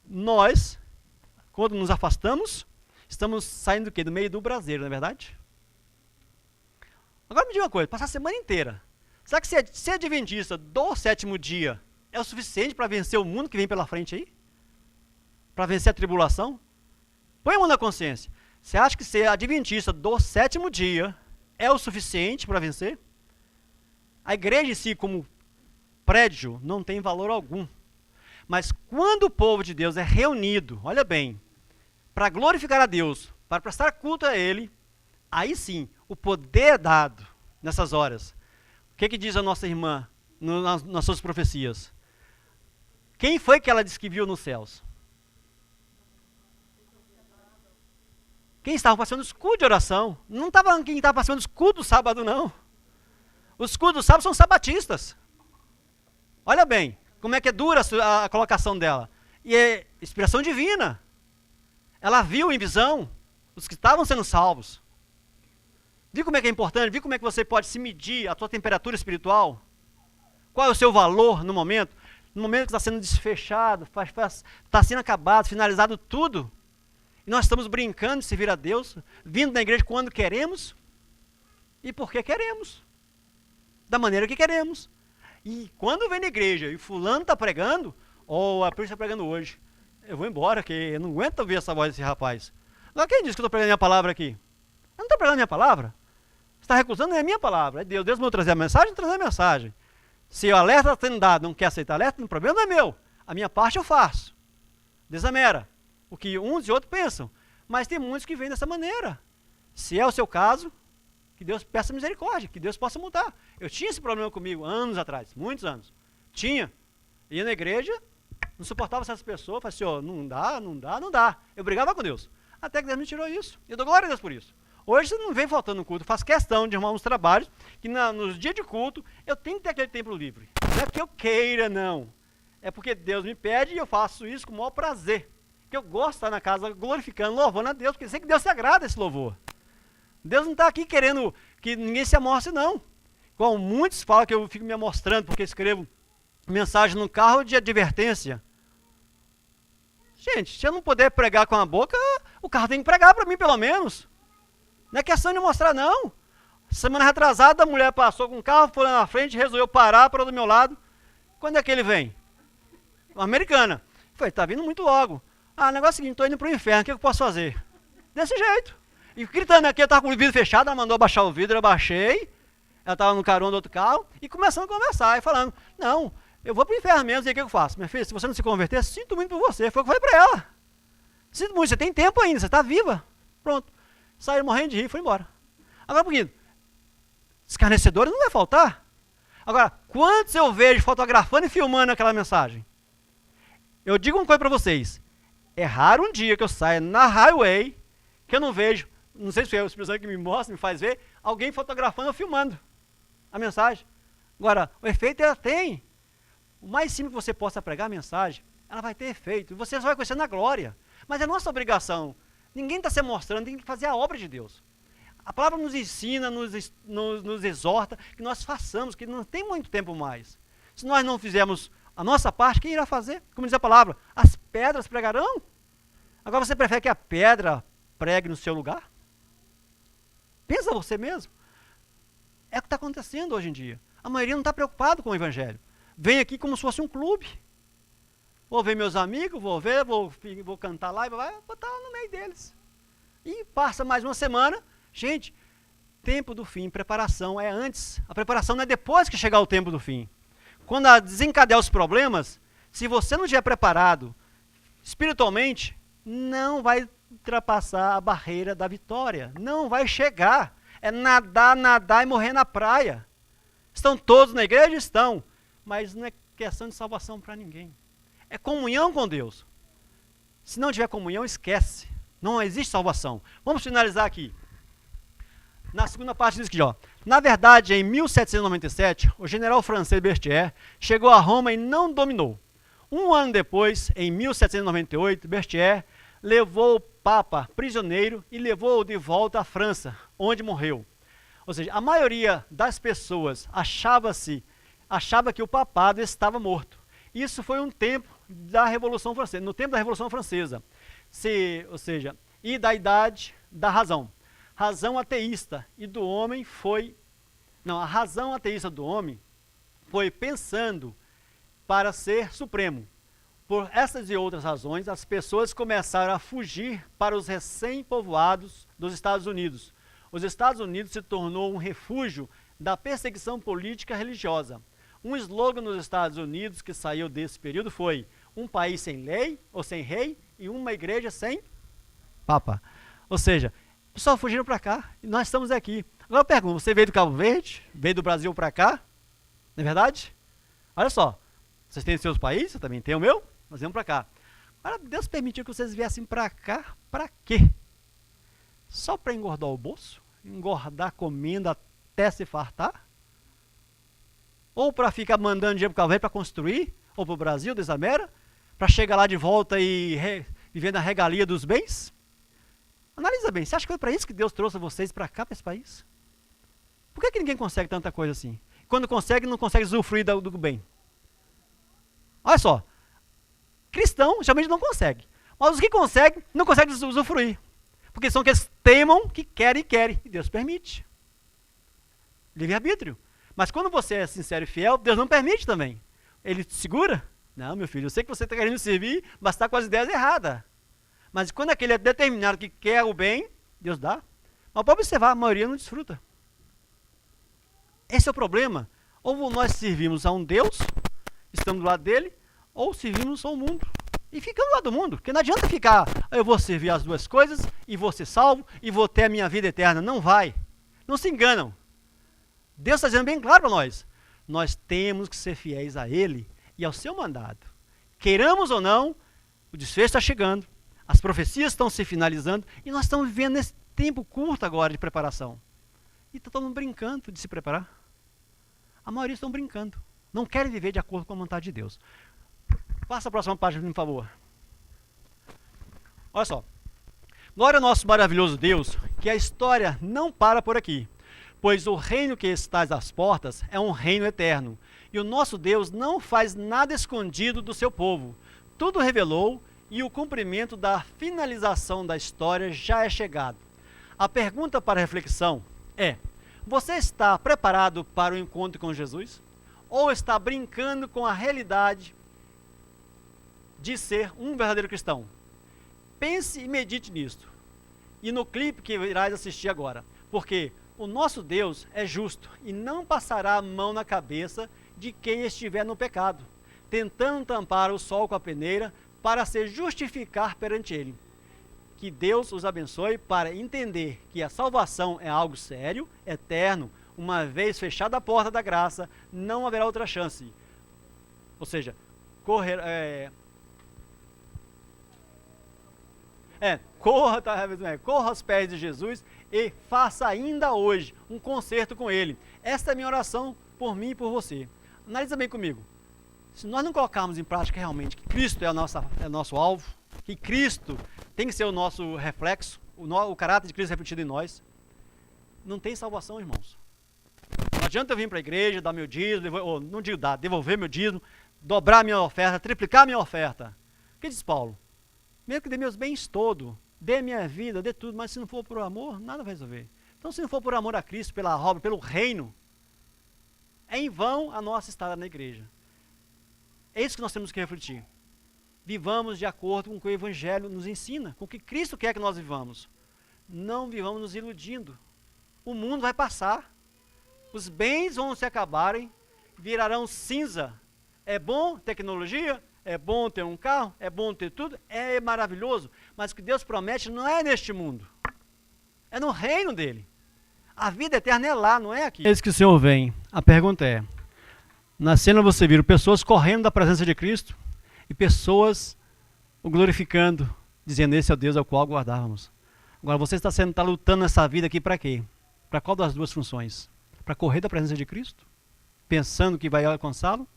Speaker 1: Nós, quando nos afastamos, estamos saindo do quê? Do meio do braseiro, não é verdade? Agora me diga uma coisa, passar a semana inteira, será que ser adventista do sétimo dia é o suficiente para vencer o mundo que vem pela frente aí? Para vencer a tribulação? Põe a mão na consciência. Você acha que ser adventista do sétimo dia é o suficiente para vencer? A igreja em si, como prédio, não tem valor algum. Mas quando o povo de Deus é reunido, olha bem, para glorificar a Deus, para prestar culto a Ele, aí sim, o poder é dado nessas horas. O que diz a nossa irmã nas suas profecias? Quem foi que ela disse que viu nos céus? Quem estava passando o escudo de oração. Não estava quem estava passando o escudo do sábado, não. Os escudos do sábado são sabatistas. Olha bem, como é que é dura a colocação dela. E é inspiração divina. Ela viu em visão os que estavam sendo salvos. Viu como é que é importante? Viu como é que você pode se medir a tua temperatura espiritual? Qual é o seu valor no momento? No momento que está sendo desfechado, está sendo acabado, finalizado tudo. E nós estamos brincando de servir a Deus, vindo na igreja quando queremos e porque queremos. Da maneira que queremos. E quando vem na igreja e fulano está pregando, ou a polícia está pregando hoje, eu vou embora, que eu não aguento ouvir essa voz desse rapaz. Agora quem disse que eu estou pregando a minha palavra aqui? Eu não estou pregando a minha palavra. Você está recusando, não é a minha palavra, é Deus. Deus me trazer a mensagem, trazer a mensagem. Se o alerta está sendo dado, não quer aceitar alerta, o problema não é meu. A minha parte eu faço. Desamera. O que uns e outros pensam. Mas tem muitos que vêm dessa maneira. Se é o seu caso, que Deus peça misericórdia, que Deus possa mudar. Eu tinha esse problema comigo anos atrás, muitos anos. Tinha. Ia na igreja, não suportava essas pessoas, falava assim, ó, não dá. Eu brigava com Deus. Até que Deus me tirou isso. E eu dou glória a Deus por isso. Hoje você não vem faltando no culto, eu faço questão de arrumar uns trabalhos, que nos dias de culto, eu tenho que ter aquele tempo livre. Não é porque eu queira, não. É porque Deus me pede e eu faço isso com o maior prazer. Porque eu gosto de estar na casa glorificando, louvando a Deus, porque sei que Deus se agrada esse louvor. Deus não está aqui querendo que ninguém se amostre, não. Como muitos falam que eu fico me amostrando porque escrevo mensagem no carro de advertência. Gente, se eu não puder pregar com a boca, o carro tem que pregar para mim, pelo menos. Não é questão de mostrar, não. Semana retrasada, a mulher passou com o carro, foi lá na frente, resolveu parar, parou do meu lado. Quando é que ele vem? Uma americana. Falei, tá vindo muito logo. O negócio é o seguinte, tô indo pro inferno, o que eu posso fazer? Desse jeito. E gritando aqui, eu tava com o vidro fechado, ela mandou abaixar o vidro, eu abaixei. Ela tava no carão do outro carro e começando a conversar, e falando, não, eu vou pro inferno mesmo, e o que eu faço? Minha filha, se você não se converter, sinto muito por você. Foi o que eu falei pra ela. Sinto muito, você tem tempo ainda, você tá viva. Pronto. Saíram morrendo de rir e foi embora. Agora um pouquinho. Escarnecedores não vai faltar. Agora, quantos eu vejo fotografando e filmando aquela mensagem? Eu digo uma coisa para vocês. É raro um dia que eu saia na highway, que eu não vejo, não sei se é o Espírito Santo que me mostra, me faz ver, alguém fotografando ou filmando a mensagem. Agora, o efeito ela tem. O mais simples que você possa pregar a mensagem, ela vai ter efeito. E você só vai conhecer na glória. Mas é nossa obrigação. Ninguém está se mostrando, tem que fazer a obra de Deus. A palavra nos ensina, nos exorta, que nós façamos, que não tem muito tempo mais. Se nós não fizermos a nossa parte, quem irá fazer? Como diz a palavra, as pedras pregarão. Agora você prefere que a pedra pregue no seu lugar? Pensa você mesmo. É o que está acontecendo hoje em dia. A maioria não está preocupado com o evangelho. Vem aqui como se fosse um clube. Vou ver meus amigos, vou cantar lá e vou estar no meio deles. E passa mais uma semana. Gente, tempo do fim, preparação é antes. A preparação não é depois que chegar o tempo do fim. Quando desencadear os problemas, se você não estiver preparado espiritualmente, não vai ultrapassar a barreira da vitória. Não vai chegar. É nadar, nadar e morrer na praia. Estão todos na igreja? Estão. Mas não é questão de salvação para ninguém. É comunhão com Deus. Se não tiver comunhão, esquece. Não existe salvação. Vamos finalizar aqui. Na segunda parte diz aqui, ó. Na verdade, em 1797, o general francês Berthier chegou a Roma e não dominou. Um ano depois, em 1798, Berthier levou o Papa prisioneiro e levou-o de volta à França, onde morreu. Ou seja, a maioria das pessoas achava que o papado estava morto. Isso foi um tempo da Revolução Francesa, no tempo da Revolução Francesa. Ou seja, e da idade da razão. Razão ateísta e do homem a razão ateísta do homem foi pensando para ser supremo. Por essas e outras razões, as pessoas começaram a fugir para os recém-povoados dos Estados Unidos. Os Estados Unidos se tornou um refúgio da perseguição política e religiosa. Um slogan nos Estados Unidos que saiu desse período foi: um país sem lei ou sem rei e uma igreja sem papa. Ou seja, o pessoal fugiram para cá e nós estamos aqui. Agora eu pergunto, você veio do Cabo Verde? Veio do Brasil para cá? Não é verdade? Olha só, vocês têm seus países, eu também tenho o meu, nós viemos para cá. Agora Deus permitiu que vocês viessem para cá, para quê? Só para engordar o bolso? Engordar comendo até se fartar? Ou para ficar mandando dinheiro para o Cabo Verde para construir? Ou para o Brasil, Desamera? Para chegar lá de volta e viver na regalia dos bens? Analisa bem, você acha que foi para isso que Deus trouxe vocês para cá, para esse país? Por que ninguém consegue tanta coisa assim? Quando consegue, não consegue usufruir do bem. Olha só, cristão geralmente não consegue. Mas os que conseguem, não conseguem usufruir. Porque são aqueles que teimam, que querem, e Deus permite. Livre-arbítrio. Mas quando você é sincero e fiel, Deus não permite também. Ele te segura? Não, meu filho, eu sei que você está querendo servir, mas está com as ideias erradas. Mas quando aquele é determinado que quer o bem, Deus dá. Mas pode observar, a maioria não desfruta. Esse é o problema. Ou nós servimos a um Deus, estamos do lado dele, ou servimos ao mundo. E ficamos do lado do mundo. Porque não adianta ficar, eu vou servir as duas coisas, e vou ser salvo, e vou ter a minha vida eterna. Não vai. Não se enganam. Deus está dizendo bem claro para nós. Nós temos que ser fiéis a Ele e ao seu mandado. Queiramos ou não, o desfecho está chegando. As profecias estão se finalizando e nós estamos vivendo nesse tempo curto agora de preparação. E está todo mundo brincando de se preparar. A maioria estão brincando. Não querem viver de acordo com a vontade de Deus. Passa a próxima página, por favor. Olha só. Glória ao nosso maravilhoso Deus, que a história não para por aqui. Pois o reino que está às portas é um reino eterno. E o nosso Deus não faz nada escondido do seu povo. Tudo revelou e o cumprimento da finalização da história já é chegado. A pergunta para reflexão é: você está preparado para o encontro com Jesus? Ou está brincando com a realidade de ser um verdadeiro cristão? Pense e medite nisto. E no clipe que irás assistir agora. Porque o nosso Deus é justo e não passará a mão na cabeça de quem estiver no pecado, tentando tampar o sol com a peneira para se justificar perante ele. Que Deus os abençoe para entender que a salvação é algo sério, eterno. Uma vez fechada a porta da graça, não haverá outra chance. Ou seja, corra aos pés de Jesus e faça ainda hoje um concerto com Ele. Esta é a minha oração por mim e por você. Analisa bem comigo. Se nós não colocarmos em prática realmente que Cristo é o nosso alvo, que Cristo tem que ser o nosso reflexo, o caráter de Cristo refletido em nós, não tem salvação, irmãos. Não adianta eu vir para a igreja, dar meu dízimo, não digo dar, devolver meu dízimo, dobrar minha oferta, triplicar minha oferta. O que diz Paulo? Mesmo que dê meus bens todos, dê minha vida, dê tudo, mas se não for por amor, nada vai resolver. Então, se não for por amor a Cristo, pela obra, pelo reino, é em vão a nossa estada na igreja. É isso que nós temos que refletir. Vivamos de acordo com o que o Evangelho nos ensina, com o que Cristo quer que nós vivamos. Não vivamos nos iludindo. O mundo vai passar, os bens vão se acabarem, virarão cinza. É bom tecnologia? É bom ter um carro? É bom ter tudo? É maravilhoso. Mas o que Deus promete não é neste mundo. É no reino dele. A vida eterna é lá, não é aqui. Eis que o Senhor vem. A pergunta é: na cena você viu pessoas correndo da presença de Cristo e pessoas o glorificando, dizendo: esse é o Deus ao qual aguardávamos. Agora você está lutando nessa vida aqui para quê? Para qual das duas funções? Para correr da presença de Cristo, pensando que vai alcançá-lo?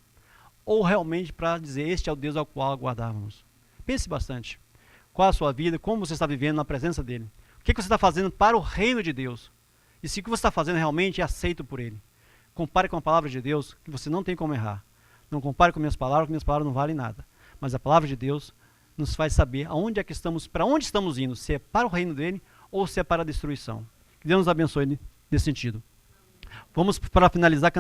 Speaker 1: Ou realmente para dizer: este é o Deus ao qual aguardávamos? Pense bastante. Qual a sua vida? Como você está vivendo na presença dele? O que você está fazendo para o reino de Deus? E se o que você está fazendo realmente é aceito por ele? Compare com a palavra de Deus, que você não tem como errar. Não compare com minhas palavras, que minhas palavras não valem nada. Mas a palavra de Deus nos faz saber aonde é que estamos, para onde estamos indo, se é para o reino dele ou se é para a destruição. Que Deus nos abençoe nesse sentido. Vamos, para finalizar,